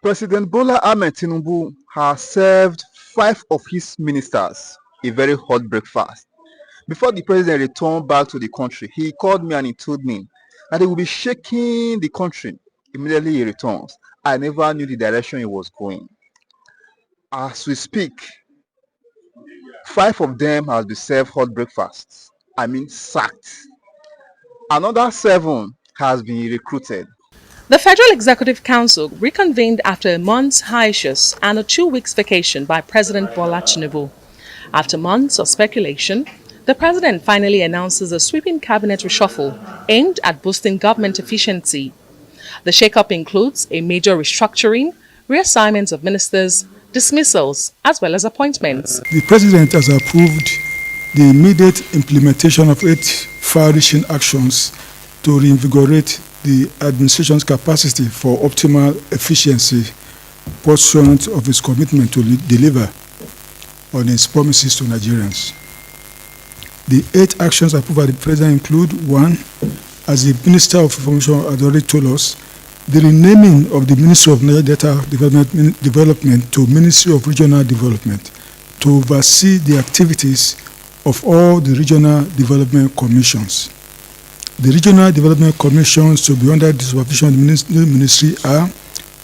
President Bola Ahmed Tinubu has served 5 of his ministers a very hot breakfast. Before the president returned back to the country, he called me and he told me that he will be shaking the country immediately he returns. I never knew the direction he was going. As we speak, 5 of them has been served hot breakfasts. I mean sacked. Another 7 has been recruited. The Federal Executive Council reconvened after a month's hiatus and a 2-week vacation by President Bola Tinubu. After months of speculation, the president finally announces a sweeping cabinet reshuffle aimed at boosting government efficiency. The shakeup includes a major restructuring, reassignments of ministers, dismissals, as well as appointments. The president has approved the immediate implementation of 8 far-reaching actions to reinvigorate the administration's capacity for optimal efficiency, pursuant of its commitment to deliver on its promises to Nigerians. The 8 actions approved by the president include: 1. As the Minister of Information had already told us, the renaming of the Ministry of Data Development to Ministry of Regional Development to oversee the activities of all the regional development commissions. The regional development commissions to be under the supervision of the ministry are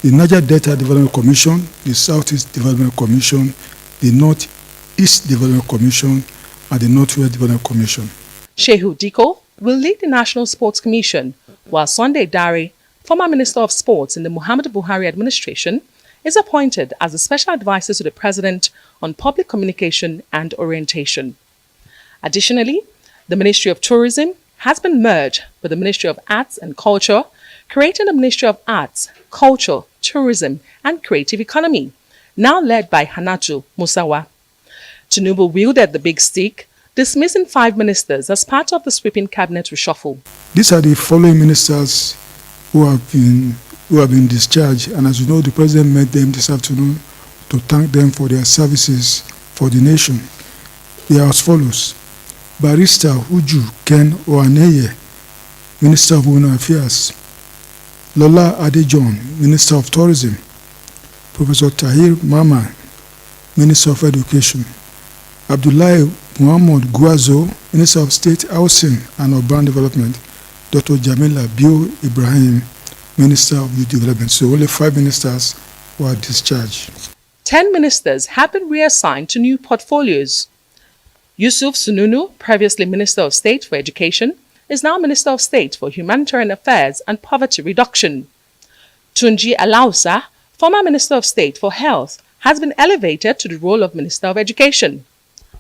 the Niger Delta Development Commission, the Southeast Development Commission, the Northeast Development Commission, and the Northwest Development Commission. Shehu Diko will lead the National Sports Commission, while Sunday Dare, former Minister of Sports in the Muhammadu Buhari administration, is appointed as the Special Advisor to the President on Public Communication and Orientation. Additionally, the Ministry of Tourism has been merged with the Ministry of Arts and Culture, creating the Ministry of Arts, Culture, Tourism and Creative Economy, now led by Hannatu Musawa. Tinubu wielded the big stick, dismissing 5 ministers as part of the sweeping cabinet reshuffle. These are the following ministers who have been discharged, and as you know, the president met them this afternoon to thank them for their services for the nation. They are as follows: Barrister Uju Ken Oaneye, Minister of Women Affairs; Lola Adejon, Minister of Tourism; Professor Tahir Mama, Minister of Education; Abdullahi Muhammad Guazo, Minister of State Housing and Urban Development; Dr. Jamila Bio Ibrahim, Minister of Youth Development. So only 5 ministers were discharged. 10 ministers have been reassigned to new portfolios. Yusuf Sununu, previously Minister of State for Education, is now Minister of State for Humanitarian Affairs and Poverty Reduction. Tunji Alausa, former Minister of State for Health, has been elevated to the role of Minister of Education.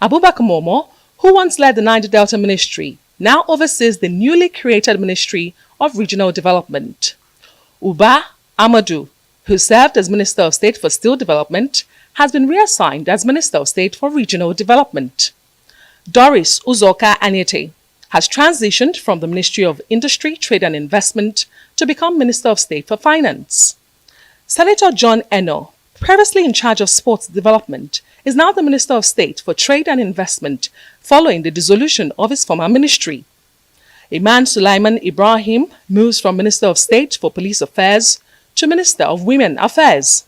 Abubakar Momo, who once led the Niger Delta Ministry, now oversees the newly created Ministry of Regional Development. Uba Amadou, who served as Minister of State for Steel Development, has been reassigned as Minister of State for Regional Development. Doris Uzoka Anyete has transitioned from the Ministry of Industry, Trade and Investment to become Minister of State for Finance. Senator John Eno, previously in charge of Sports Development, is now the Minister of State for Trade and Investment following the dissolution of his former ministry. Iman Sulaiman Ibrahim moves from Minister of State for Police Affairs to Minister of Women Affairs.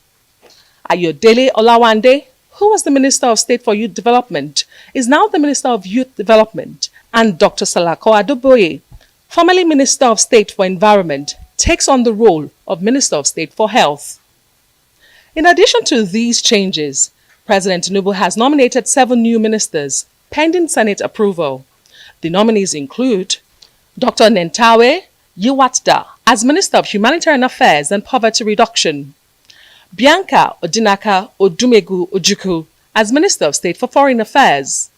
Ayodele Olawande, who was the Minister of State for Youth Development, is now the Minister of Youth Development, and Dr. Salako Adoboye, formerly Minister of State for Environment, takes on the role of Minister of State for Health. In addition to these changes, President Tinubu has nominated 7 new ministers, pending Senate approval. The nominees include Dr. Nentawe Yiwatda as Minister of Humanitarian Affairs and Poverty Reduction, Bianca Odinaka Odumegu Ojukwu as Minister of State for Foreign Affairs,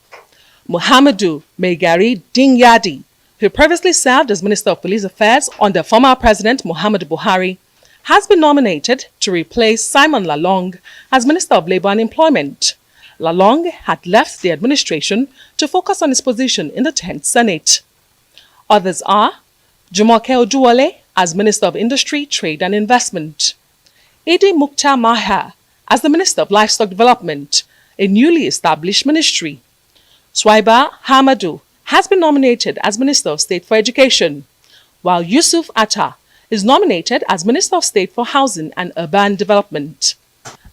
Muhammadu Megari Dingyadi, who previously served as Minister of Police Affairs under former President Muhammadu Buhari, has been nominated to replace Simon Lalong as Minister of Labour and Employment. Lalong had left the administration to focus on his position in the 10th Senate. Others are Jumoke Oduwole as Minister of Industry, Trade and Investment, Idi Mukhtar Maha as the Minister of Livestock Development, a newly established ministry. Swaiba Hamadu has been nominated as Minister of State for Education, while Yusuf Atta is nominated as Minister of State for Housing and Urban Development.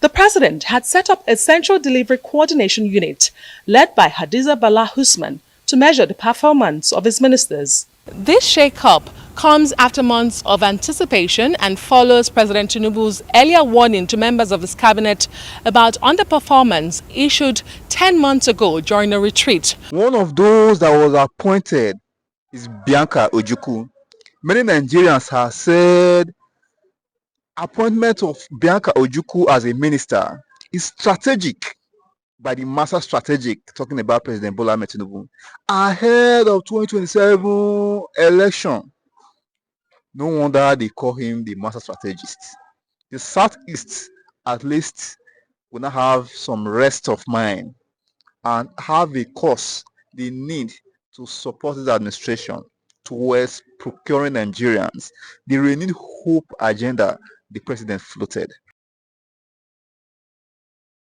The President had set up a Central Delivery Coordination Unit led by Hadiza Bala Husman to measure the performance of his ministers. This shake-up comes after months of anticipation and follows President Tinubu's earlier warning to members of his cabinet about underperformance issued 10 months ago during a retreat. One of those that was appointed is Bianca Ojukwu. Many Nigerians have said appointment of Bianca Ojukwu as a minister is strategic by the master strategic, talking about President Bola Ahmed Tinubu, ahead of 2027 election. No wonder they call him the master strategist. The Southeast, at least, will not have some rest of mind and have a cause they need to support this administration towards procuring Nigerians the renewed hope agenda the president floated.